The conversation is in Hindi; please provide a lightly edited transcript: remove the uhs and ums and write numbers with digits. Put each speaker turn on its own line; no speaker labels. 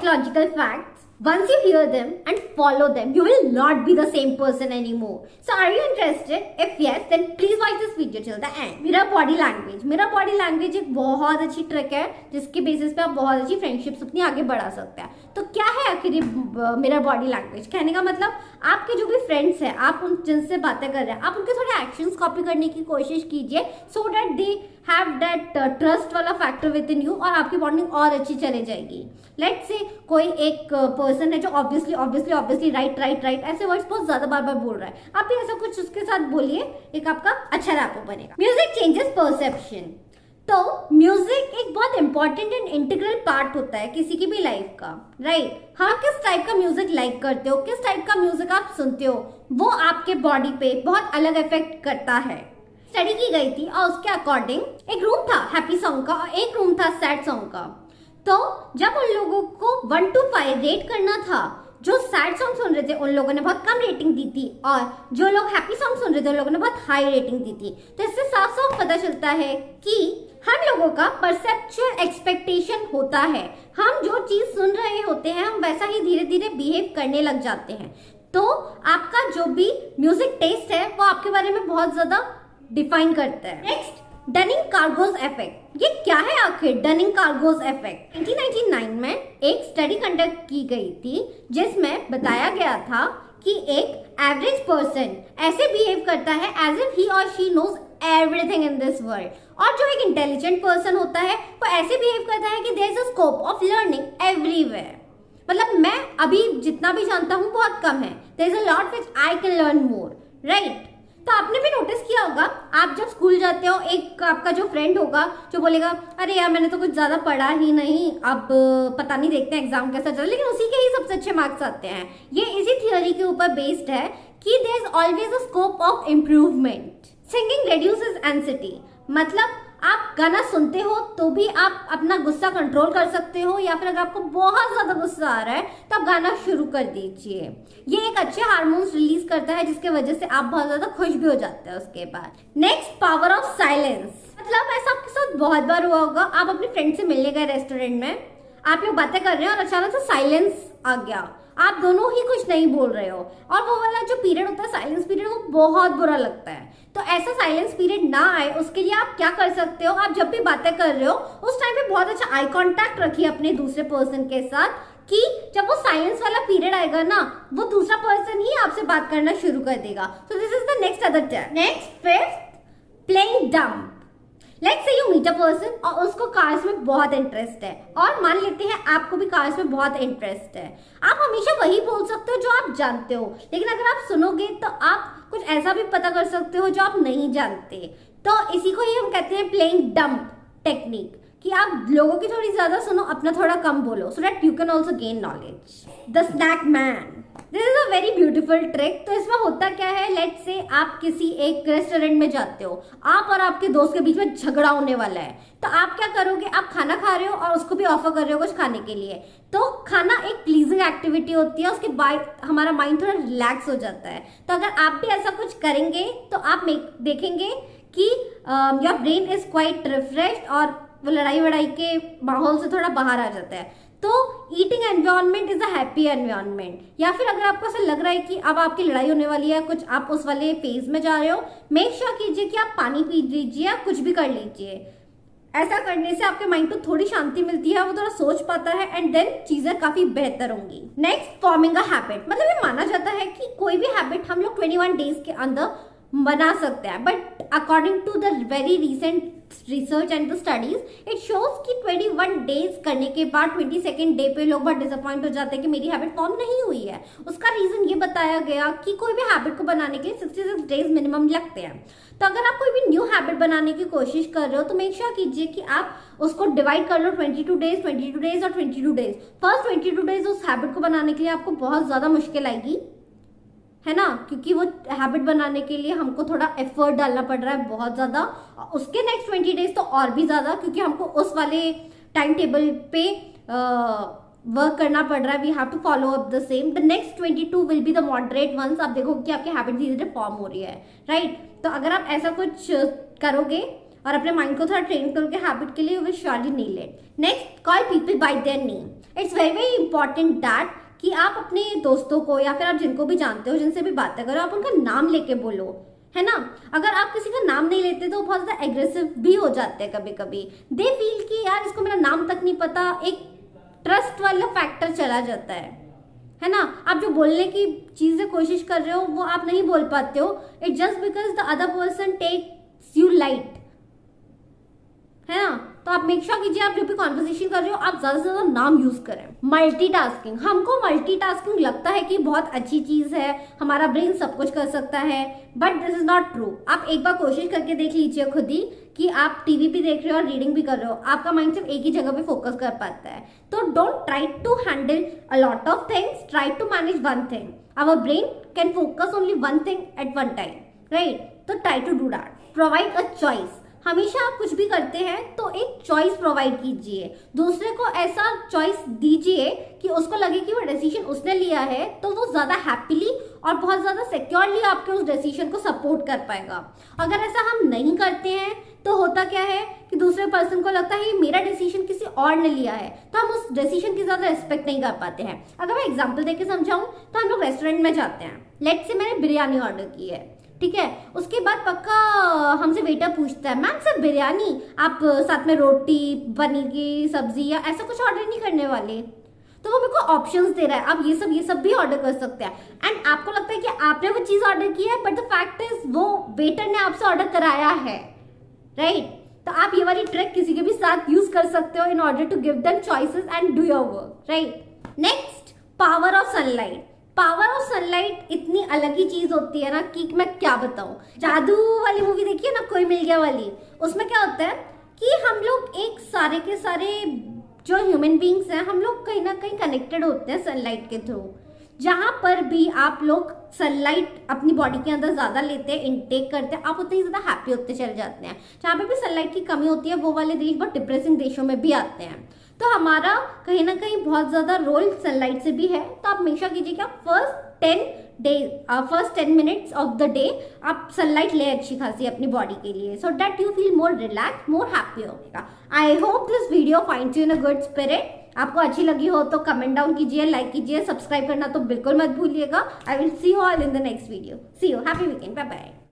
psychological facts. Once you hear them and follow them, you will not be the same person anymore. So are you interested? If yes, then please watch this video till the end. Mirror body language. Mirror body language एक बहुत अच्छी ट्रिक है जिसके बेसिस पे आप बहुत अच्छी फ्रेंडशिप्स अपनी आगे बढ़ा सकते हैं. तो क्या है आखिर ये मिरर बॉडी लैंग्वेज? कहने का मतलब आपके जो भी फ्रेंड्स हैं, आप उन जिनसे बातें कर रहे हैं, आप उनके थोड़े एक्शंस कॉपी करने की कोशिश कीजिए so that they have that trust वाला फैक्टर विद इन यू और आपकी बॉन्डिंग और अच्छी चले जाएगी. लेट्स से कोई एक पर्सन है जो ऑब्वियसली राइट ऐसे वर्ड्स बहुत ज्यादा बार बार बोल रहा है, आप भी ऐसा कुछ उसके साथ बोलिए, एक आपका अच्छा रैपो बनेगा. Music changes perception. तो म्यूजिक एक बहुत इंपॉर्टेंट एंड इंटीग्रल पार्ट होता है किसी की भी लाइफ का, राइट? हाँ, किस टाइप का म्यूजिक लाइक करते हो, किस टाइप का म्यूजिक आप सुनते हो, वो आपके बॉडी पे बहुत अलग इफेक्ट करता है. स्टडी की गई थी और उसके अकॉर्डिंग एक रूम था हैप्पी सॉन्ग का और एक रूम था सैड सॉन्ग का. तो जब उन लोगों को 1 to 5 रेट करना था, जो सैड सॉन्ग सुन रहे थे उन लोगों ने बहुत कम रेटिंग दी थी और जो लोग हैप्पी सॉन्ग सुन रहे थे उन लोगों ने बहुत हाई रेटिंग दी थी. तो इससे साफ साफ पता चलता है कि हम लोगों का परसेप्चुअल एक्सपेक्टेशन होता है. हम जो चीज सुन रहे होते हैं हम वैसा ही धीरे धीरे बिहेव करने लग जाते हैं. तो आपका जो भी म्यूजिक टेस्ट है वो आपके बारे में बहुत ज्यादा डिफाइन करता है. Next, Dunning-cargoes effect. ये क्या है आखिर डनिंग-कार्गोज इफेक्ट? 1999 में एक स्टडी कंडक्ट की गई थी जिसमें बताया गया था कि एक एवरेज पर्सन ऐसे बिहेव करता है एज इफ ही और she knows everything in this world, और जो एक इंटेलिजेंट पर्सन होता है वो ऐसे बिहेव करता है कि there is a scope of learning everywhere. मतलब मैं अभी जितना भी जानता हूँ बहुत कम है, there is a lot which I can learn more, right? तो आपने भी नोटिस किया होगा, आप जब स्कूल जाते हो एक आपका जो फ्रेंड होगा जो बोलेगा अरे यार मैंने तो कुछ ज्यादा पढ़ा ही नहीं, अब पता नहीं, देखते हैं एग्जाम कैसा चल, लेकिन उसी के ही सबसे अच्छे मार्क्स आते हैं. ये इसी थियोरी के ऊपर बेस्ड है कि there is always a scope of improvement. Singing reduces anxiety. मतलब आप गाना सुनते हो तो भी आप अपना गुस्सा कंट्रोल कर सकते हो, या फिर अगर आपको बहुत ज्यादा गुस्सा आ रहा है तो आप गाना शुरू कर दीजिए. ये एक अच्छे हार्मोन्स रिलीज करता है जिसके वजह से आप बहुत ज्यादा खुश भी हो जाते हैं उसके बाद. Next, power of silence. मतलब ऐसा आपके साथ बहुत बार हुआ होगा, आप अपने फ्रेंड से मिलने गए रेस्टोरेंट में, आप लोग बातें कर रहे हैं और अचानक से साइलेंस आ गया, आप दोनों ही कुछ नहीं बोल रहे हो, और वो वाला जो पीरियड होता है साइलेंस पीरियड, वो बहुत बुरा लगता है. तो ऐसा साइलेंस पीरियड ना आए उसके लिए आप क्या कर सकते हो, आप जब भी बातें कर रहे हो उस टाइम पे बहुत अच्छा आई कांटेक्ट रखिए अपने दूसरे पर्सन के साथ, कि जब वो साइलेंस वाला पीरियड आएगा ना वो दूसरा पर्सन ही आपसे बात करना शुरू कर देगा. So this is the next other tip. Next, fifth, playing dumb. Let's say you meet a person और उसको कार्स में बहुत इंटरेस्ट है, और मान लेते हैं आपको भी कार्स में बहुत इंटरेस्ट है. आप हमेशा वही बोल सकते हो जो आप जानते हो, लेकिन अगर आप सुनोगे तो आप कुछ ऐसा भी पता कर सकते हो जो आप नहीं जानते. तो इसी को ही हम कहते हैं प्लेइंग डम्ब टेक्निक, कि आप लोगों की थोड़ी ज्यादा सुनो, अपना थोड़ा कम बोलो, सो that you can also gain knowledge. The snake man. This is a very beautiful trick. तो इसमें होता क्या है, लेट्स से आप किसी एक रेस्टोरेंट में जाते हो, आप और आपके दोस्त के बीच में झगड़ा होने वाला है, तो आप क्या करोगे, आप खाना खा रहे हो और उसको भी ऑफर कर रहे हो कुछ खाने के लिए. तो खाना एक प्लीजिंग एक्टिविटी होती है, उसके बाद हमारा माइंड थोड़ा रिलैक्स हो जाता है. तो अगर आप भी ऐसा कुछ करेंगे तो आप देखेंगे कि your brain is quite refreshed और वो लड़ाई वड़ाई के माहौल से थोड़ा बाहर आ जाता है. तो eating environment is a happy environment. या फिर अगर आपको ऐसा लग रहा है कि अब आपकी लड़ाई होने वाली है, कुछ आप उस वाले फेज में जा रहे हो, मेक श्योर कीजिए कि आप पानी पी लीजिए या कुछ भी कर लीजिए. ऐसा करने से आपके माइंड को थोड़ी शांति मिलती है, वो थोड़ा सोच पाता है एंड देन चीजें काफी बेहतर होंगी. Next, forming a habit. मतलब ये माना जाता है कि कोई भी हैबिट हम लोग 21 डेज के अंदर बना सकते हैं, but according to the very recent research and the studies it shows कि 21 डेज करने के बाद 22nd डे पे लोग बहुत डिसअपॉइंट हो जाते हैं कि मेरी हैबिट फॉर्म नहीं हुई है. उसका रीजन ये बताया गया कि कोई भी हैबिट को बनाने के लिए 66 डेज मिनिमम लगते हैं. तो अगर आप कोई भी न्यू हैबिट बनाने की कोशिश कर रहे हो तो मेक श्योर कीजिए कि आप उसको डिवाइड कर लो 22 डेज, 22 डेज और 22 डेज. फर्स्ट 22 डेज उस हैबिट को बनाने के लिए आपको बहुत ज्यादा मुश्किल आएगी, है ना, क्योंकि वो हैबिट बनाने के लिए हमको थोड़ा एफर्ट डालना पड़ रहा है बहुत ज्यादा. उसके नेक्स्ट 20 डेज तो और भी ज्यादा, क्योंकि हमको उस वाले टाइम टेबल पे वर्क करना पड़ रहा है. We have to follow up the same. The next 22 will be the moderate ones. आप देखोगे कि आपकी हैबिट धीरे धीरे फॉर्म हो रही है, राइट? तो अगर आप ऐसा कुछ करोगे और अपने माइंड को थोड़ा ट्रेन करके हैबिट के लिए, you will surely nail it. Next, call people by their name. It's very very important that कि आप अपने दोस्तों को या फिर आप जिनको भी जानते हो, जिनसे भी बातें करो, आप उनका नाम लेके बोलो, है ना. अगर आप किसी का नाम नहीं लेते तो बहुत ज्यादा एग्रेसिव भी हो जाते हैं कभी कभी. दे फील कि यार इसको मेरा नाम तक नहीं पता, एक ट्रस्ट वाला फैक्टर चला जाता है ना. आप जो बोलने की चीजें कोशिश कर रहे हो वो आप नहीं बोल पाते हो. It just because the other person takes you light, है ना. तो आप मेक श्योर कीजिए आप जो भी कॉन्वर्सेशन कर रहे हो आप ज्यादा से ज्यादा नाम यूज करें. मल्टीटास्किंग, हमको मल्टीटास्किंग लगता है कि बहुत अच्छी चीज है, हमारा ब्रेन सब कुछ कर सकता है, but this is not true. आप एक बार कोशिश करके देख लीजिए खुद ही कि आप टीवी भी देख रहे हो और रीडिंग भी कर रहे हो, आपका माइंड सिर्फ एक ही जगह पे फोकस कर पाता है. तो don't try to handle a lot of things, try to manage one thing. Our brain can focus only one thing at one time, right. तो try to do that. Provide a choice. हमेशा आप कुछ भी करते हैं तो एक चॉइस प्रोवाइड कीजिए, दूसरे को ऐसा चॉइस दीजिए कि उसको लगे कि वो डिसीजन उसने लिया है तो वो ज्यादा हैप्पीली और बहुत ज्यादा सिक्योरली आपके उस डिसीजन को सपोर्ट कर पाएगा. अगर ऐसा हम नहीं करते हैं तो होता क्या है कि दूसरे पर्सन को लगता है ये मेरा डिसीजन किसी और ने लिया है, तो हम उस डिसीजन की ज्यादा रिस्पेक्ट नहीं कर पाते हैं. अगर मैं एग्जाम्पल देके समझाऊं तो हम लोग रेस्टोरेंट में जाते हैं, लेट्स से मैंने बिरयानी ऑर्डर की है, ठीक है. उसके बाद पक्का हमसे वेटर पूछता है मैम सिर्फ बिरयानी, आप साथ में रोटी, पनीर की सब्जी या ऐसा कुछ ऑर्डर नहीं करने वाले. तो वो मेरे को ऑप्शंस दे रहा है, आप ये सब भी ऑर्डर कर सकते हैं. एंड आपको लगता है कि आपने वो चीज ऑर्डर की है, बट द फैक्ट इज वो वेटर ने आपसे ऑर्डर कराया है, राइट. तो आप ये वाली ट्रिक किसी के भी साथ यूज कर सकते हो in order to give them choices and do your work, right. Next, power of sunlight. Power of sunlight इतनी अलग ही चीज होती है ना कि मैं क्या बताऊं. जादू वाली मूवी देखी है ना, कोई मिल गया वाली, उसमें क्या होता है कि हम लोग एक सारे के सारे जो ह्यूमन बींग्स हैं हम लोग कहीं ना कहीं कनेक्टेड होते हैं सनलाइट के थ्रू. जहां पर भी आप लोग सनलाइट अपनी बॉडी के अंदर ज्यादा लेते हैं, इनटेक करते हैं, आप उतने ही ज्यादा हैप्पी होते चले जाते हैं. जहां पे भी सनलाइट की कमी होती है वो वाले देश बहुत डिप्रेसिंग देशों में भी आते हैं. तो हमारा कहीं ना कहीं बहुत ज्यादा रोल सनलाइट से भी है. तो आप हमेशा कीजिए कि आप first 10 minutes of the day आप सनलाइट ले अच्छी खासी अपनी बॉडी के लिए, so that you feel more relax, more happy होगा. I hope this video finds you in a good spirit. आपको अच्छी लगी हो तो कमेंट डाउन कीजिए, लाइक कीजिए, सब्सक्राइब करना तो बिल्कुल मत भूलिएगा. I will see you all in the next video. See you, happy weekend, bye bye.